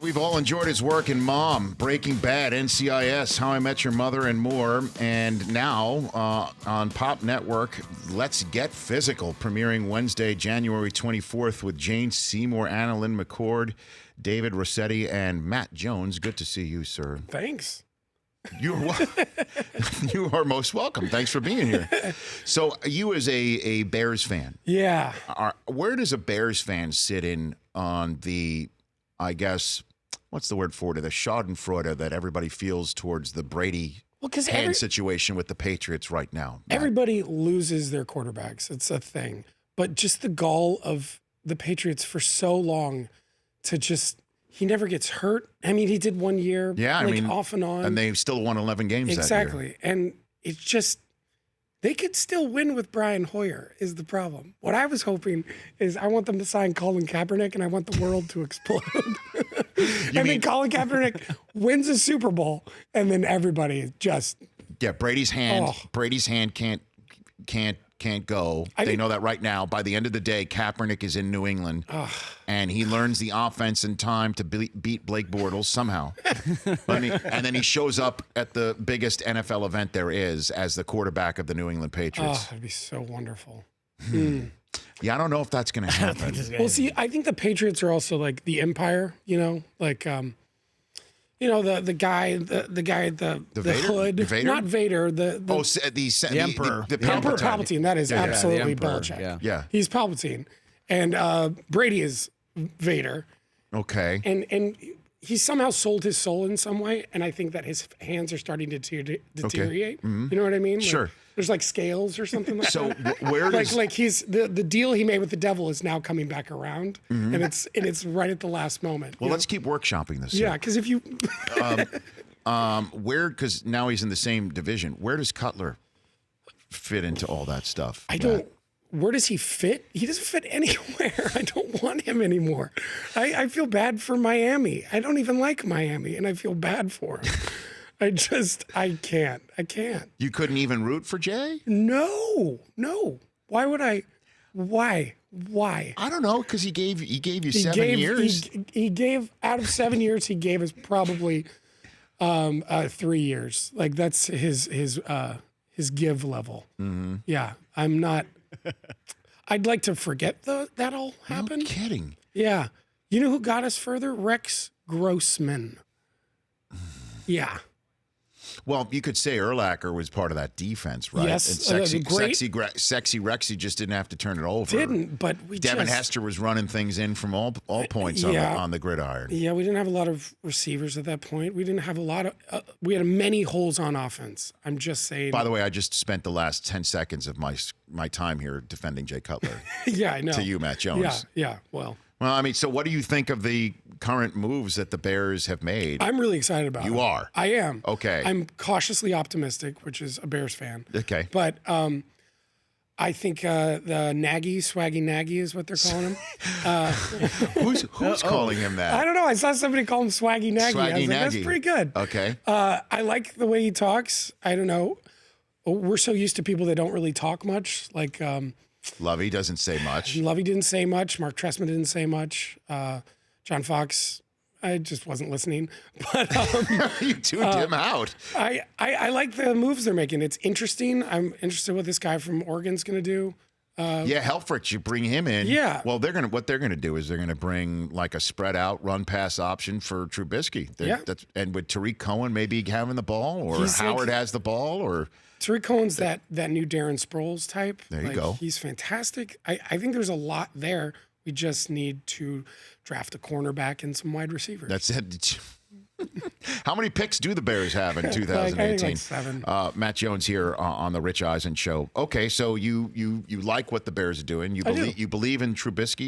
We've all enjoyed his work in Mom, Breaking Bad, NCIS, How I Met Your Mother, and more. And now on Pop Network, Let's Get Physical, premiering Wednesday, January 24th with Jane Seymour, Annalyn McCord, David Rossetti, and Matt Jones. Good to see you, sir. Thanks. You are most welcome. Thanks for being here. So you as a Bears fan. Yeah. Where does a Bears fan sit in on the, I guess, what's the word for it? The schadenfreude that everybody feels towards the Brady hand situation with the Patriots right now. Matt. Everybody loses their quarterbacks. It's a thing. But just the gall of the Patriots for so long to just, he never gets hurt. I mean, he did 1 year, off and on. And they still won 11 games exactly. that year. And it's just, they could still win with Brian Hoyer is the problem. What I was hoping is I want them to sign Colin Kaepernick and I want the world to explode. Then Colin Kaepernick wins a Super Bowl and then everybody just... Yeah, Brady's hand can't go. They know that right now. By the end of the day, Kaepernick is in New England, and he learns the offense in time to beat Blake Bortles somehow. And then he shows up at the biggest NFL event there is as the quarterback of the New England Patriots. Oh, that'd be so wonderful. Yeah, I don't don't know if that's going to happen. Well, see, I think the Patriots are also like the empire, like, the guy, the Vader? hood, Vader? not Vader, the Emperor. The Emperor Palpatine. That is absolutely the Emperor, Belichick. Yeah. He's Palpatine, and Brady is Vader. Okay. And he somehow sold his soul in some way, and I think that his hands are starting to deteriorate. Mm-hmm. You know what I mean? Sure. Like, there's like scales or something like So that. where does like he's the deal he made with the devil is now coming back around, Mm-hmm. and it's right at the last moment. Well, let's keep workshopping this. Yeah, because if you because now he's in the same division. Where does Cutler fit into all that stuff? I don't. Where does he fit? He doesn't fit anywhere. I don't want him anymore. I feel bad for Miami. I don't even like Miami, and I feel bad for him. I can't. You couldn't even root for Jay? No. Why would I? Why? I don't know, because he gave you 7 years. He gave, out of 7 years, he gave us probably 3 years. Like that's his give level. Mm-hmm. Yeah, I'm not. I'd like to forget that all happened. No kidding. Yeah. You know who got us further? Rex Grossman. Yeah. Well, you could say Urlacher was part of that defense, right? Yes, And great. sexy Rexy just didn't have to turn it over. But Devin Hester was running things in from all points on the gridiron. Yeah, we didn't have a lot of receivers at that point. We didn't have a lot of. We had many holes on offense. I'm just saying. By the way, I just spent the last 10 seconds of my time here defending Jay Cutler. Yeah, I know. To you, Matt Jones. Yeah. Well, I mean, so what do you think of the current moves that the Bears have made? I'm really excited about it. You are? I am. Okay. I'm cautiously optimistic, which is a Bears fan. Okay. But I think the Swaggy Nagy is what they're calling him. Who's calling him that? I don't know. I saw somebody call him Swaggy Nagy. I was like, that's pretty good. Okay. I like the way he talks. I don't know. We're so used to people that don't really talk much. Like Lovey doesn't say much. Lovey didn't say much. Mark Trestman didn't say much. John Fox, I just wasn't listening. But you tuned him out. I like the moves they're making. It's interesting. I'm interested what this guy from Oregon's going to do. Helfrich, you bring him in. Yeah. Well, what they're gonna do is they're gonna bring like a spread out run pass option for Trubisky. And with Tariq Cohen maybe having the ball, or Howard has the ball, or Tariq Cohen's that new Darren Sproles type. There you go. He's fantastic. I think there's a lot there. We just need to draft a cornerback and some wide receivers. That's it. How many picks do the Bears have in 2018? Like 7. Matt Jones here on the Rich Eisen Show. Okay, so you like what the Bears are doing. You believe in Trubersky?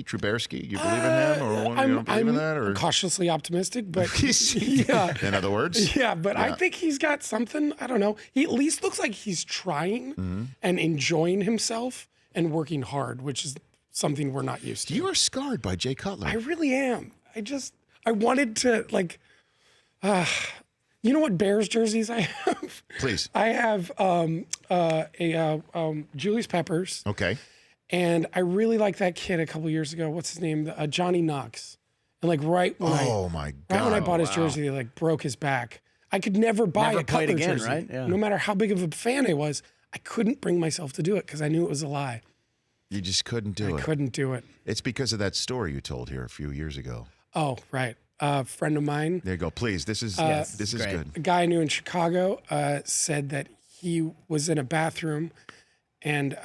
You believe in him, or you don't believe in that? Or cautiously optimistic, but yeah. In other words, yeah. But I think he's got something. I don't know. He at least looks like he's trying and enjoying himself and working hard, which is something we're not used to. You are scarred by Jay Cutler. I really am. I wanted to like. You know what Bears jerseys I have? Please. I have Julius Peppers. Okay. And I really liked that kid a couple years ago. What's his name? Johnny Knox. And like right when I bought his wow. jersey, they like broke his back. I could never buy Never a played Cutler again, jersey, right? Yeah. no matter how big of a fan I was. I couldn't bring myself to do it because I knew it was a lie. You just couldn't do it. I couldn't do it. It's because of that story you told here a few years ago. Oh, right. A friend of mine, There you go. Please, this is this is great. good. a guy I knew in Chicago, said that he was in a bathroom and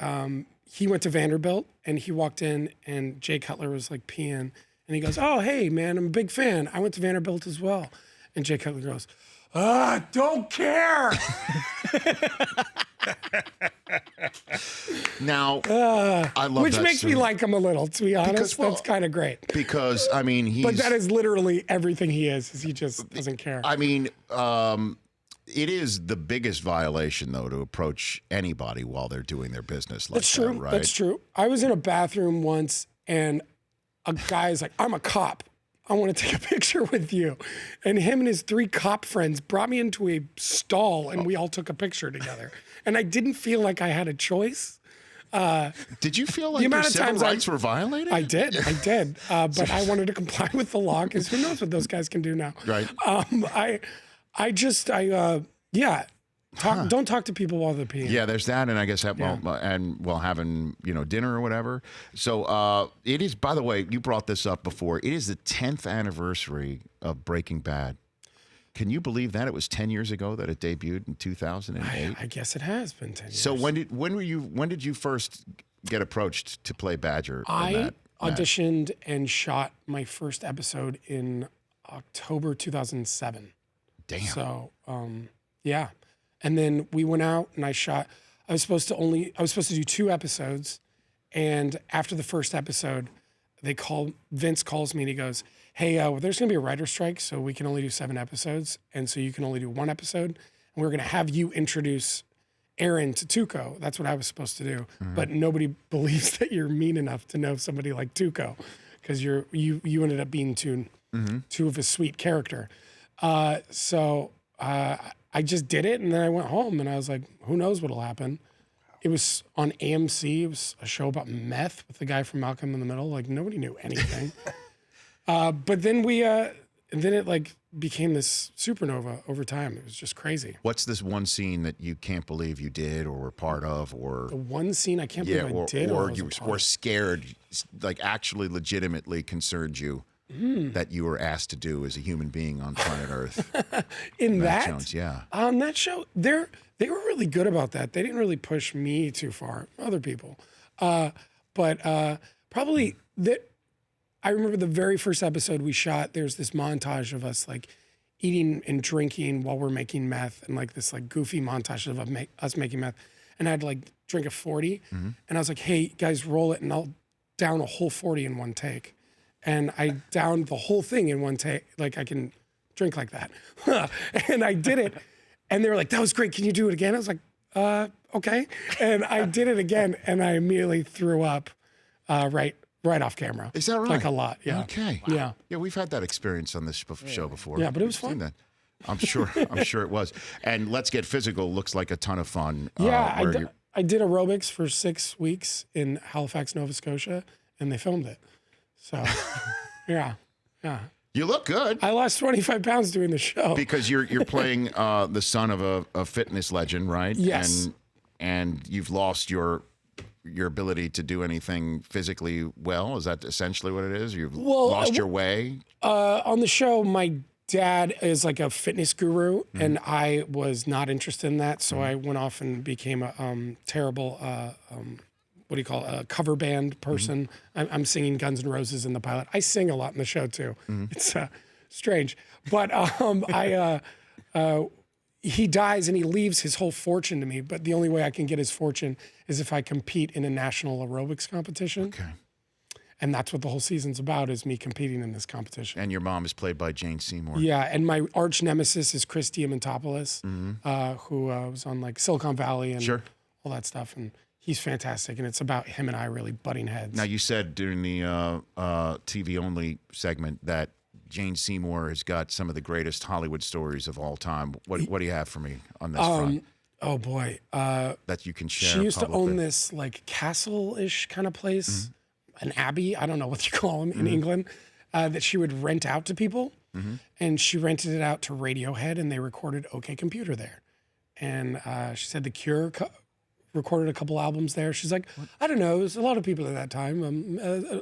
he went to Vanderbilt and he walked in and Jay Cutler was like peeing and he goes, "Oh, hey, man, I'm a big fan. I went to Vanderbilt as well." And Jay Cutler goes, "Don't care." Now, I love Which that makes me story. like him a little, to be honest. well, That's kind of great. Because I mean, he's. But that is literally everything he is he just doesn't care. I mean, it is the biggest violation, though, to approach anybody while they're doing their business like That's true. that, right? That's true. I was in a bathroom once and a guy's like, "I'm a cop. I want to take a picture with you." And him and his 3 cop friends brought me into a stall and we all took a picture together. And I didn't feel like I had a choice. Did you feel like your amount of civil times rights were violated? I did. But I wanted to comply with the law because who knows what those guys can do now. Right. Don't talk to people while they're peeing. Yeah, there's that, and I guess while having dinner or whatever. So it is. By the way, you brought this up before. It is the 10th anniversary of Breaking Bad. Can you believe that it was 10 years ago that it debuted in 2008? I guess it has been 10 years. So when did you first get approached to play Badger? I auditioned and shot my first episode in October 2007. Damn. So, yeah. And then we went out and I was supposed to do 2 episodes. And after the first episode, Vince calls me and he goes, "Hey, there's going to be a writer's strike, so we can only do 7 episodes. And so you can only do 1 episode. And we're going to have you introduce Aaron to Tuco." That's what I was supposed to do. Mm-hmm. But nobody believes that you're mean enough to know somebody like Tuco because you ended up being too of a sweet character. So I just did it and then I went home and I was like, who knows what'll happen? It was on AMC. It was a show about meth with the guy from Malcolm in the Middle. Like nobody knew anything. But then it like became this supernova over time. It was just crazy. What's this one scene that you can't believe you did or were part of, or The one scene I can't believe I did, or was you a part were of. scared, like actually legitimately concerned you that you were asked to do as a human being on planet Earth? In Matt that Jones, yeah. on that show, they were really good about that. They didn't really push me too far. Other people, but probably that. I remember the very first episode we shot. There's this montage of us like eating and drinking while we're making meth, and like this like goofy montage of us making meth. And I'd like drink a 40, and I was like, "Hey guys, roll it," and I'll down a whole 40 in one take. And I downed the whole thing in one take. Like I can drink like that, and I did it. And they were like, "That was great. Can you do it again?" I was like, "Okay." And I did it again, and I immediately threw up, right off camera. Is that right? Like a lot, yeah. Okay. Yeah. Yeah, we've had that experience on this show before. Yeah, but it was We've seen fun. that. I'm sure. I'm sure it was. And Let's Get Physical looks like a ton of fun. Yeah, where I did aerobics for 6 weeks in Halifax, Nova Scotia, and they filmed it. So, yeah. you look good. I lost 25 pounds doing the show. Because you're playing the son of a fitness legend, right? Yes. And you've lost your ability to do anything physically well. Is that essentially what it is? You've lost your way? On the show, my dad is like a fitness guru, and I was not interested in that. So I went off and became a terrible, a cover band person. I'm singing Guns N' Roses in the pilot. I sing a lot in the show too. It's strange. But he dies and he leaves his whole fortune to me. But the only way I can get his fortune is if I compete in a national aerobics competition. Okay. And that's what the whole season's about, is me competing in this competition. And your mom is played by Jane Seymour. Yeah, and my arch nemesis is Christy Diamantopoulos, who was on like Silicon Valley and all that stuff. And he's fantastic. And it's about him and I really butting heads. Now, you said during the TV-only segment that Jane Seymour has got some of the greatest Hollywood stories of all time. What do you have for me on this front? Oh, boy. That you can share She used publicly? to own this like castle-ish kind of place, an abbey. I don't know what you call them in England. that she would rent out to people. And she rented it out to Radiohead, and they recorded OK Computer there. And she said The Cure recorded a couple albums there. She's like, I don't know, there's a lot of people at that time.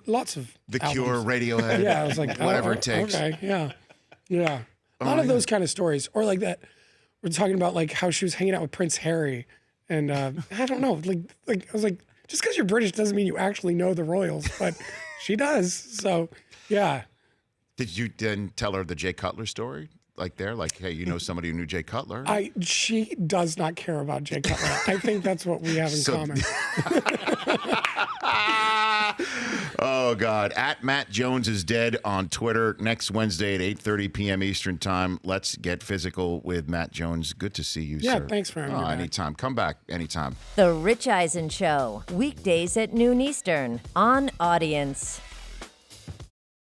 Lots of The albums. Cure, Radiohead. Yeah, I was like, whatever it takes. Okay, yeah. A lot of those kind of stories. Or like that, we're talking about like how she was hanging out with Prince Harry. And I don't know, like I was like, just because you're British doesn't mean you actually know the royals, but she does. So, yeah. Did you then tell her the Jay Cutler story? Like hey, you know somebody who knew Jay Cutler? She does not care about Jay Cutler. I think that's what we have in common. Oh, God. At Matt Jones is Dead on Twitter next Wednesday at 8:30 p.m. Eastern Time. Let's get physical with Matt Jones. Good to see you, sir. Yeah, thanks for having me back. Anytime. Come back anytime. The Rich Eisen Show, weekdays at noon Eastern on Audience.